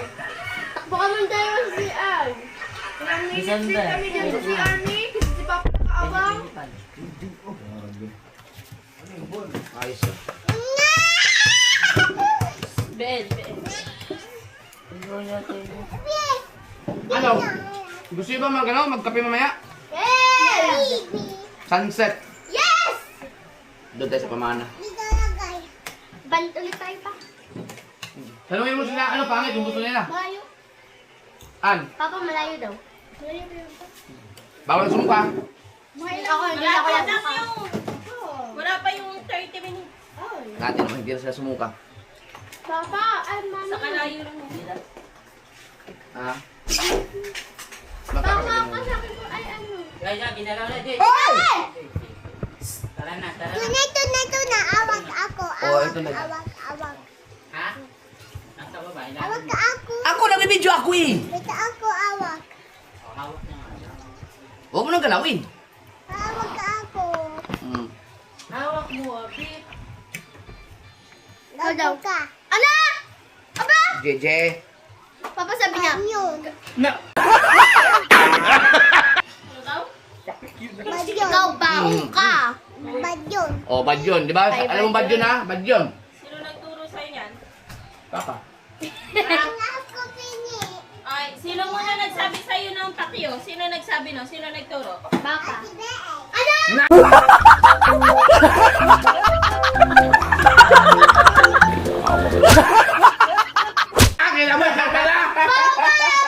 Takbo kami dalawa sa CR. Ilang minutes din December. kami dyan sa si Arnie. Kasi si Papa nakaabang. Ayos ah. Ben. Ano? Gusto niyo ba magkape mamaya? Yes! Sunset. Yes! Doon tayo sa pamana. Balik ulit tayo pa. Tanungin mo sila, ano pangit kung gusto nila? Malayo. An, Papa, malayo daw. Malayo daw. bawal sumuka. Ako, hindi ako yan. Wala pa yung 30 minutes. Natin naman, hindi na sila sumuka. Papa, ay mama. Sa kalayo lang. Ha? Papa, Mapapagod mo. kasabi ko, ay ano. Kaya ginalaw na din. Hoy! Tara na, tara na. na. Awag ako. Oh, ito na. Awag. Ha? Nasa baba. Awag ka ako. Ako, nagbibidyo ako eh! Bita ako, awag. Hawak na nga. Huwag mo nang galawin. Awag ka ako. Hmm. Hawak mo, Abit. Awag ka. Ano? Aba! Jeje. Papa sabi niya. Ikaw, baho ka. Oh, bad yun, di ba? Alam mo bad yun ha? Bad yun. Sino nagturo sa'yo yan? Papa. Ay, sino muna nagsabi sa'yo ng takyo? Sino nagsabi no? Sino nagturo? Baka. Ano? Akin naman, pala!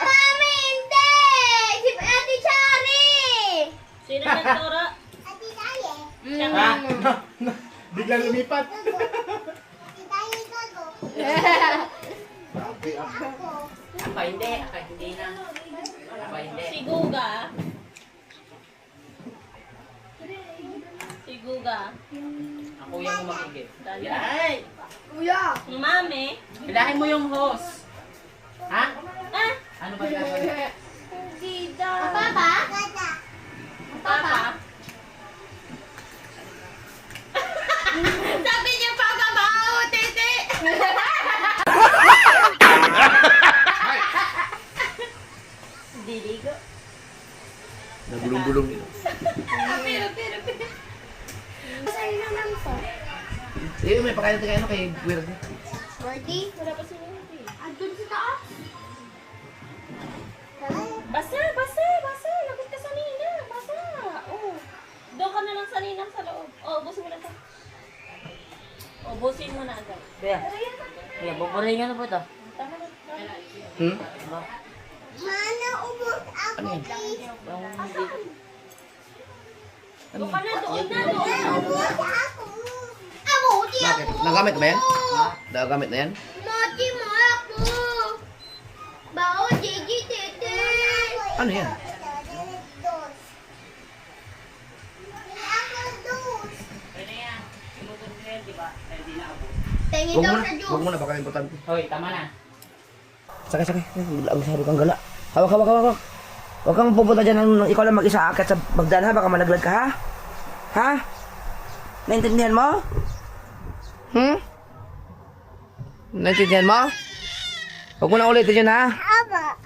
Mami, hindi! Si Ate Chari! Sino nagturo? Siya nga. Bigla lumipat. Ako hindi. Ako hindi na. Ako hindi. Si Guga. Si Guga. Ako yung makikip. Dali. Ay! Kuya. Si Mami. Hilahin mo yung hose. Ha? Ah! Ano ba gagawin? Gida. Papa? Papa. Sabi niya pagkabaho, titi. Diligo. Nagulong-gulong. Pero. Sa'yo na lang po. Eh, may pakain tayo ano kay Weird. Marty? Wala pa si Wendy. Andun sa taas. Basa. Lagot ka sa nina. Basa. Oh. Doon ka na lang sa ninang sa loob. Oh, busin mo na ito. Oh, busin mo na agad. Kuya. Kuya, buburin na po ito. Tama na. Hmm? Mana, ubos ako, Ano yun? please. Doon ka na, doon na. Ubos ako. Ako, di Bakit? ako. Nagamit na ba yan? Nagamit na yan? Mati mo ako. Bao, Gigi, tete. Ano yan? Pwede yan. Sinutod ko yan, di ba? Kaya di na abot. Tingin Huwag daw mo sa na. juice. Huwag mo na, baka importante. Hoy, tama na. Sakay. Ang sabi kang gala. Hawak. Huwag kang pupunta dyan nang ikaw lang mag-isa akit sa bagdan ha. Baka malaglag ka ha? Ha? Naintindihan mo? Naintindihan mo? Huwag mo na ulitin yun, ha? Aba.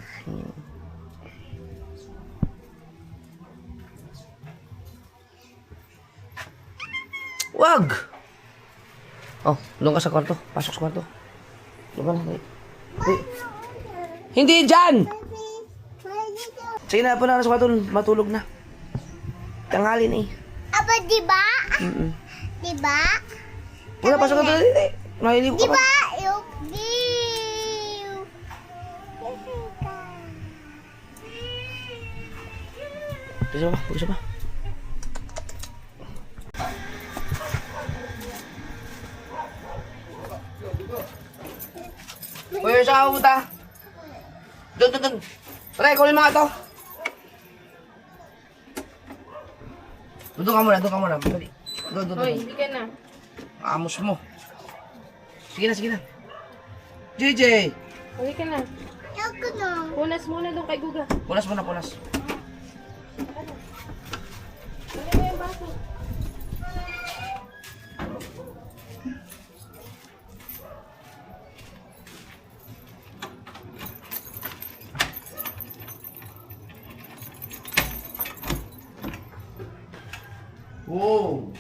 Wag! Oh, doon ka sa kwarto. Pasok sa kwarto. Doon ka na. Uy. Hindi dyan! Sige na, punta na sa kwarto. Matulog na. Tanghali na eh. Aba, di ba? Mm-mm. Di ba? Wala, pasok ka doon. Hindi. Naliligo Di ka pa. ba? Yung Bisa pa, bisa pa. Uy, saan ka pupunta? Doon. Pre, kunin mga to. Doon ka muna. Dali. Doon. Hoy, hindi ka na. Amos mo. Sige na. JJ! Hindi ka na. Ako na. Punas muna doon kay Guga. Punas. Ano mo yung baso? Wow!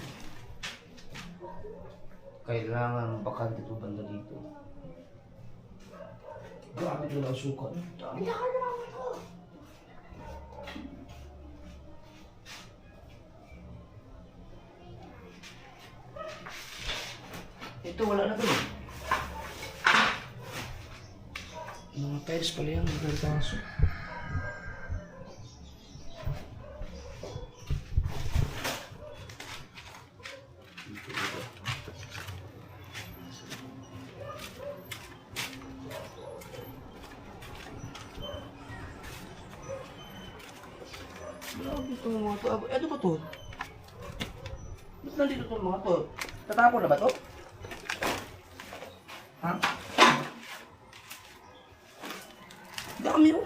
Kailangan bakante ito banda dito. Grabe na ang suka. Dami. Ito, wala na to. Mga tiles pala yan, nagtaso. Grabe itong mga to. Ano ba to? Ba't nandito itong mga to? Tatapon na ba to? Ha? Dami oh.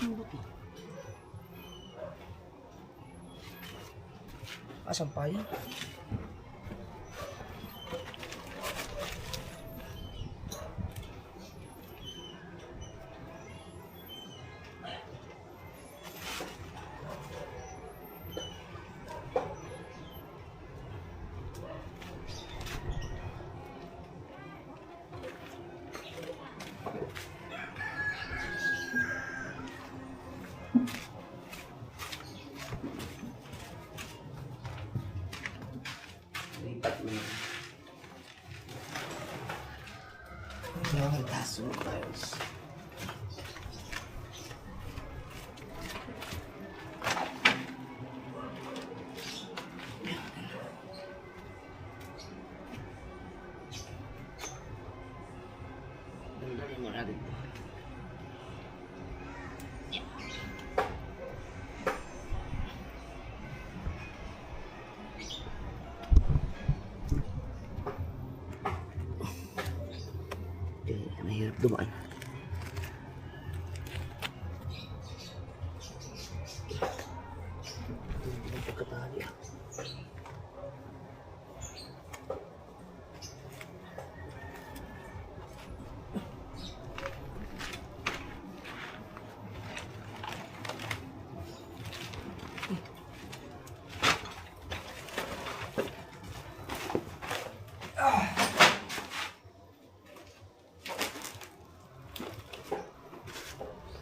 Ano ba to? Asan pa yan? Lipat mo yun. Kailangan taso mo tiles. Dali mo natin. Mahirap dumaan. Pagkatali ah.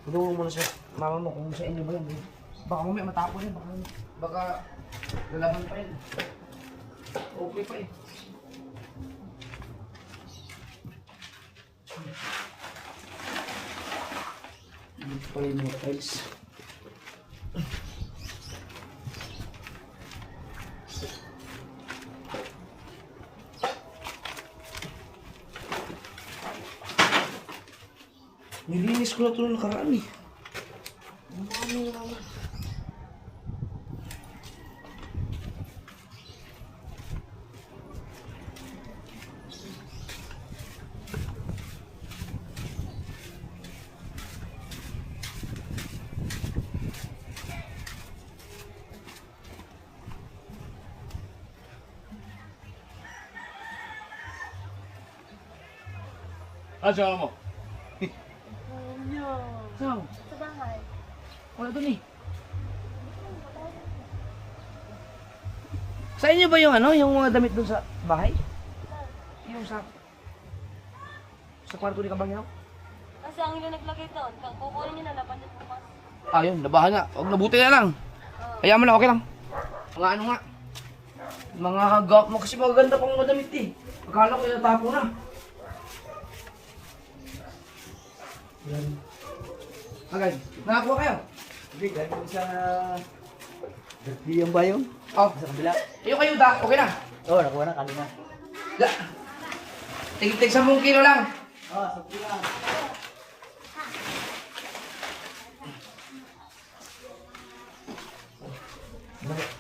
Tulungan mo na sa mama mo kung sa inyo ba yan. Baka mamaya matapon yan. Baka lalaban pa yan. Okay pa eh. Dito pa yung mga tiles. Nilinis ko na ito nung nakaraan eh. Ang dami naman. Asawa mo? Saan? Sa bahay. Wala dun eh. Sa inyo ba yung ano, yung mga damit dun sa bahay? Yung sa kwarto ni Kabangyaw? Kasi ang ilo naglagay doon. Kukunin niyo na laban dito bukas. Ah, yun, nabahan nga. Huwag nabuti na lang. Kaya mo na, okay lang. Mga ano nga. Mga hagap mo kasi magaganda pang mga damit eh. Akala ko inatapo na. Yan. Agad, nakakuha kayo? Hindi, dahil sa... Yung ba yun? Oh, Sa kabila? iyo kayo da, okay na. Oo, nakuha na kanina. Da. Tig-tig 10 kilo lang. Oo, sa kabila.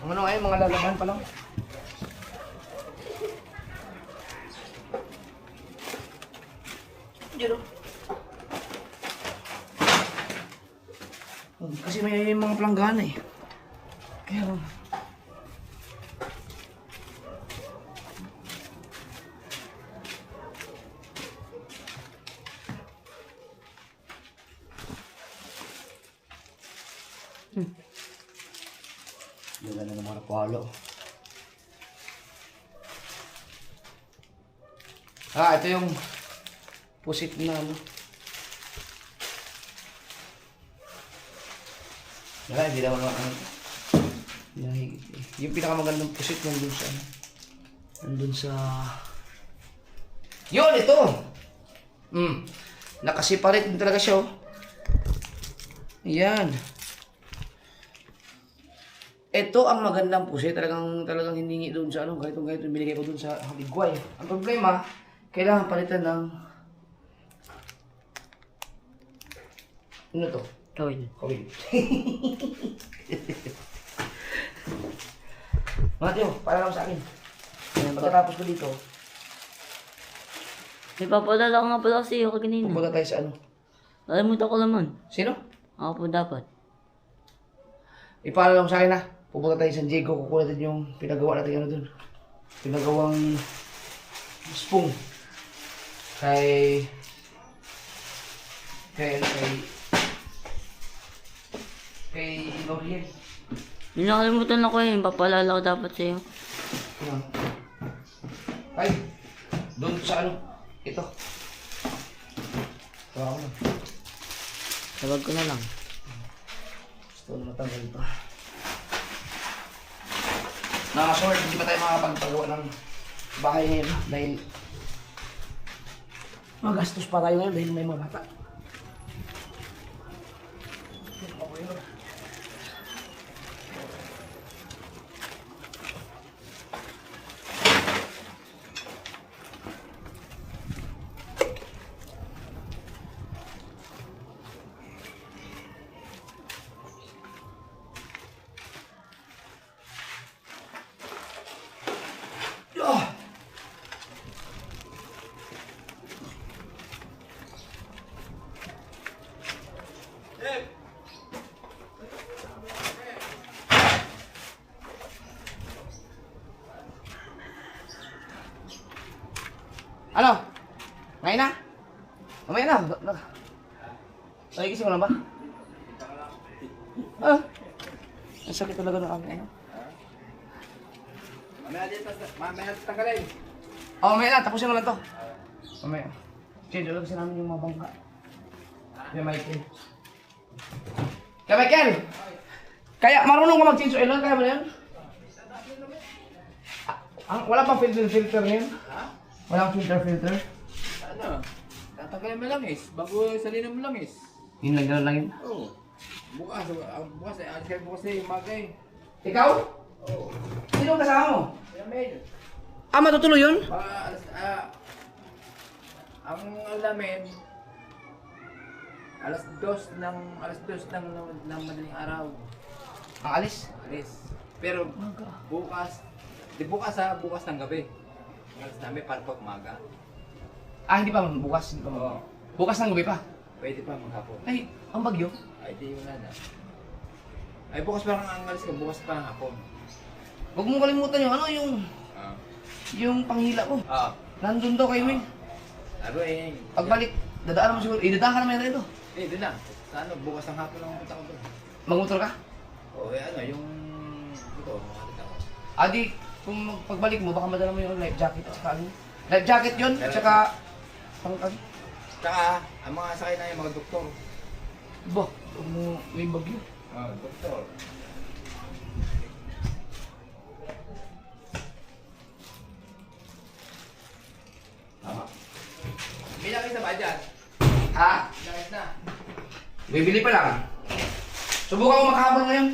Ang ano ngayon, mga lalaban pa lang. Diyan o. Kasi may mga planggana eh. Kaya lang. Ganda na ng mga palo. Ah, ito yung pusit na ano. Wala, hindi naman ano. Yung pinakamagandang pusit nandun sa ano. Nandun sa... Yun, ito! Nakasiparate din talaga siya oh. Ayan. Ito ang magandang pusit, talagang hiningi doon sa ano, kahit binigay ko doon sa Haligway. Ang problema, kailangan palitan ng ano to? Kawin. Kawil. Mateo, para lang sa akin. Pagkatapos ko dito, May papadala ko nga pala kasi ako kanina. pupunta tayo sa ano. Nalimutan ko naman. Sino? Ako po dapat. Ipaalala lang sa akin na. Pupunta tayo sa San Diego, kukuha natin yung pinagawa natin ano dun. Pinagawang spoon. Kay Noriel. Yung nakalimutan ako eh. Papalala ko dapat sa'yo. Ano? Ay, doon sa ano? Ito. Tawa ko na. Tawag ko na lang. Gusto na matanggal ito. Nakasort, hindi pa tayo makapagpagawa ng bahay ngayon dahil magastos pa tayo ngayon dahil may mga bata. Ah! Ano? Ngayon na? Mamaya na. Nagigising mo lang ba? Ah. Ang sakit talaga ng aking ano. Mamaya tanggalin. Oh, mamaya na. Tapusin mo lang to. Mamaya. Change ulit kasi namin yung mga bangka. Kaya Michael. Kaya Michael! Kaya marunong ka mag-change oil lang? Kaya mo na yun? Wala pang filter na yun? Walang filter? Ano? Tatanggalin mo lang bago salinan mo lang Yun lang yun. Oo. Bukas alis kayo bukas na yung magay. Ikaw? Oo. Sino ang kasama mo? Yung mail. Matutuloy yun? Ang alamin, alas 2 ng madaling araw. Ang alis? Alis. Pero bukas ng gabi. Alas namin para pag umaga. Hindi pa bukas. Hindi pa Oo. Bukas ng gabi pa. Pwede pa maghapon. Ay, ang bagyo. Ay, di wala na. Ay, bukas parang ang alis ka, bukas pa ng hapon. Huwag mong kalimutan yung ano, yung Ah. panghila ko. Ah. Nandun daw kay May. Sabi eh. Pagbalik, dadaan mo siguro. Idadaan ka naman yata ito. Eh, doon na. Sa ano, bukas ng hapon lang punta ko doon. Magmotor ka? O, eh ano, yung... Ito, makakita ko. Adi, kung pagbalik mo, baka madala mo yung life jacket at saka ano. Life jacket yun, at saka... Pang ano? Tsaka, ang mga sakay na yung mga doktor. Ba, may bagyo. Doktor. Tama. May lakis na ba dyan? Ha? Lakis na. Bibili pa lang. Subukan ko makahabol ngayon.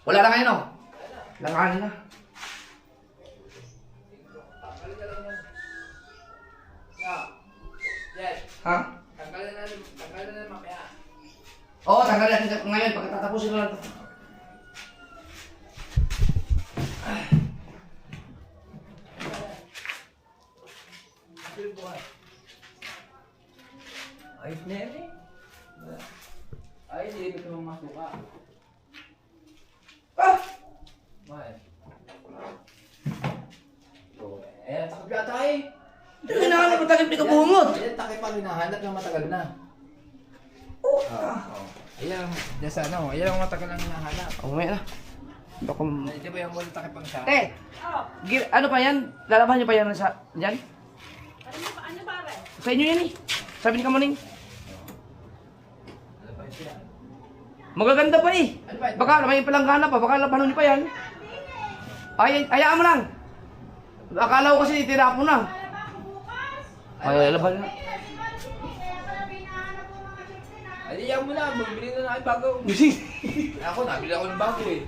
Wala na kayo, no? Langanin na. Ha? Tanggalin na mamaya. Oo, tanggalin natin ngayon. Pagkatatapusin na lang ito. Ayos na yan eh. Ay, hindi ko ito masuka. Ah! Mahal. So, eh, takip yata eh. Hindi ko hinahanap ang takip ni Kabungot. Ayan, takip pa rin nahanap ng matagal na. Ayan, dyan sa ano, ayan ang matagal lang hinahanap. Oh, may na. Baka... Ay, di ba yung muna takip ang sa... Ano pa yan? Lalaban niyo pa yan sa... Diyan? Ano ba ba? Sa inyo yan eh. Sabi ni Kamaning. Magaganda pa eh. Ano ba? Baka may palanggana pa. Baka labanon niyo pa yan. Ay, hayaan mo lang. Akala ko kasi itira ko na. Ay, laban na. Ay, yan mo na, bumili na ng bago. Ako, nabili ako ng bago eh.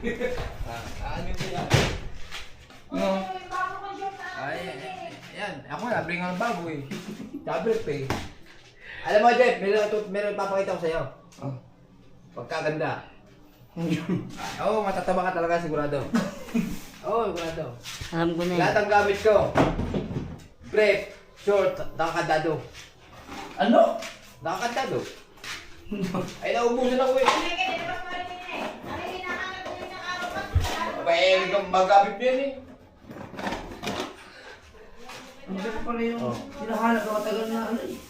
Ano ko yan? No. Ay, ayan. Ako, nabili nga ng bago eh. Tablet eh. Alam mo, Jeff, meron papakita ko sa'yo. Oh. Pagkaganda. Oo, matataba ka talaga sigurado. Oo, sigurado. Alam ko na Lahat ang gamit ko. Brief, short, nakakandado. Ano? Nakakandado. Ay, naubusan ako eh. Abay, magkabit mo yan eh. Ang ganda pala yung hinahanap na matagal na ano eh.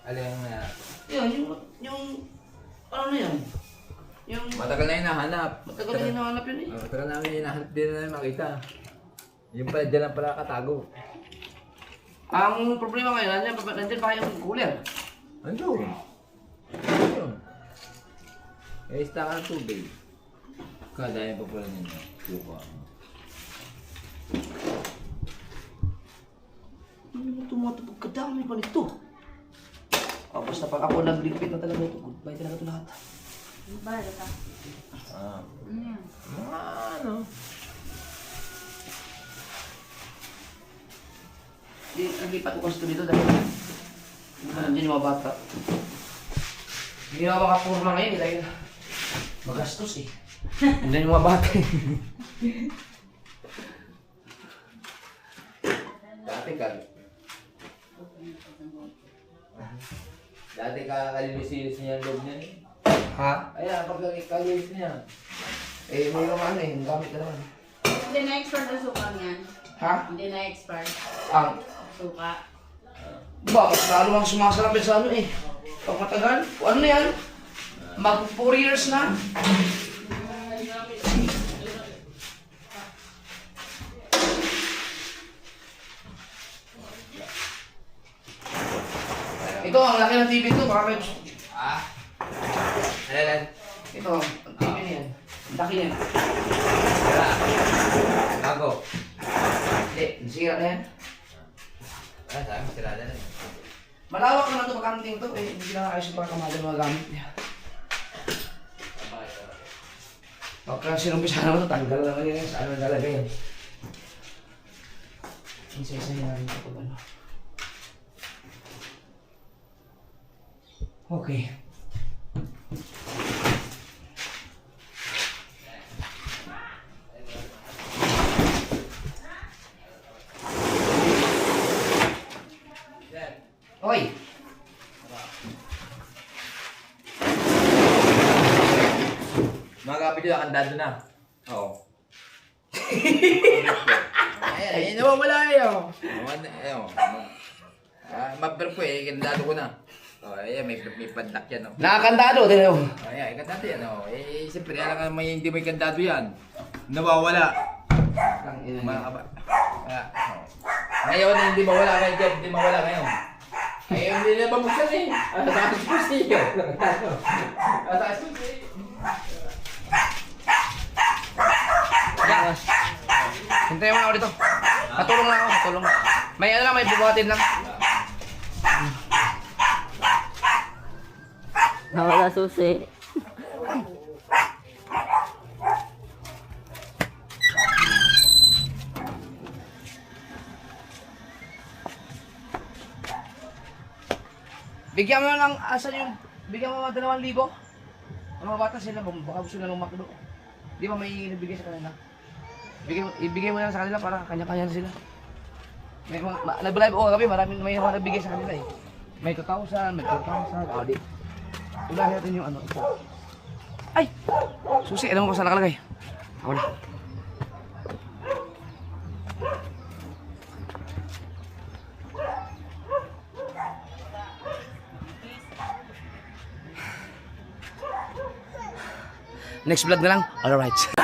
Alam na. Yan, yung... Ano na yan? Yung... Matagal na hinahanap. Matagal na hinahanap yun eh. Matagal namin hinahanap din na namin makita. Yung pala, dyan lang pala katago. Ang problema ngayon, nandiyan pa yung cooler. Ano? Ano? Eh, ista ka ng tubig. Kadaya pa pala nito. Luka. Ano mo tumatapag kadami pa nito? Basta pag ako nagligpit na talaga ito, goodbye talaga ito lahat. Ano? Naglipat ko kasi dito dahil nandiyan yung mga bata. Hindi na ako makapurma ngayon dahil magastos eh. Nandiyan yung mga bata eh. Dati kalilisis niya ang loob niya eh. Ha? Ayan, pag kalilis niya. Eh, may mga ano eh, ang gamit na naman. Hindi na-expert ang suka niyan. Ha? Hindi na-expert. Ang... Suka. Ba, mas lalo ang sumasalamin sa ano eh. Pag matagal, ano na yan? Mag 4 years na. Ito, ang laki ng TV ito, baka may... Ayan. Ito, ang TV na yan. Ang laki yan. Sira. Bago. Hindi, nasira na yan. Ah, sabi mo sira na rin. Malawak naman ito pagkanting ito, eh, hindi na ayos yung pagkamagal mga gamit niya. Pagka sinumpisa naman ito, tanggal naman yun sa ano talaga yan. Isa-isa na rin ito pag ano. Okay. Hoy! Mga kapit yun, kandado na. Oo. Ayan, nawawala yun. Ayun. Mapper ko eh, kandado ko na. Oh, ayan, may pandak yan. Oh. Nakakandado, tingnan mo. Oh, ayan, kandado yan. Oh. Eh, siyempre, alam ka naman hindi may kandado yan. Nawawala. Mga kaba. Kaya, oh. Ngayon, hindi mawala kayo dyan. Hindi mawala ngayon. Ngayon, hindi na mabuksan eh. Taas ko siya. Taas ko siya. Hintayin mo na ako dito. Patulong lang ako, patulong. May ano lang, may bubuhatin lang. Nawala susi. Bigyan mo na ng asan yung... Bigyan mo mga 2,000. Ang mga bata sila, baka gusto na ng McDo. Di ba may nabigay sa kanila? Ibigay mo na sa kanila para kanya-kanya na sila. May mga... Nag-live ako kami, may mga nabigay sa kanila eh. May 2,000, may 4,000. O di. Ulahin natin yung ano. Ay! Susi, alam mo kung saan nakalagay. Ako na. Next vlog na lang. Alright.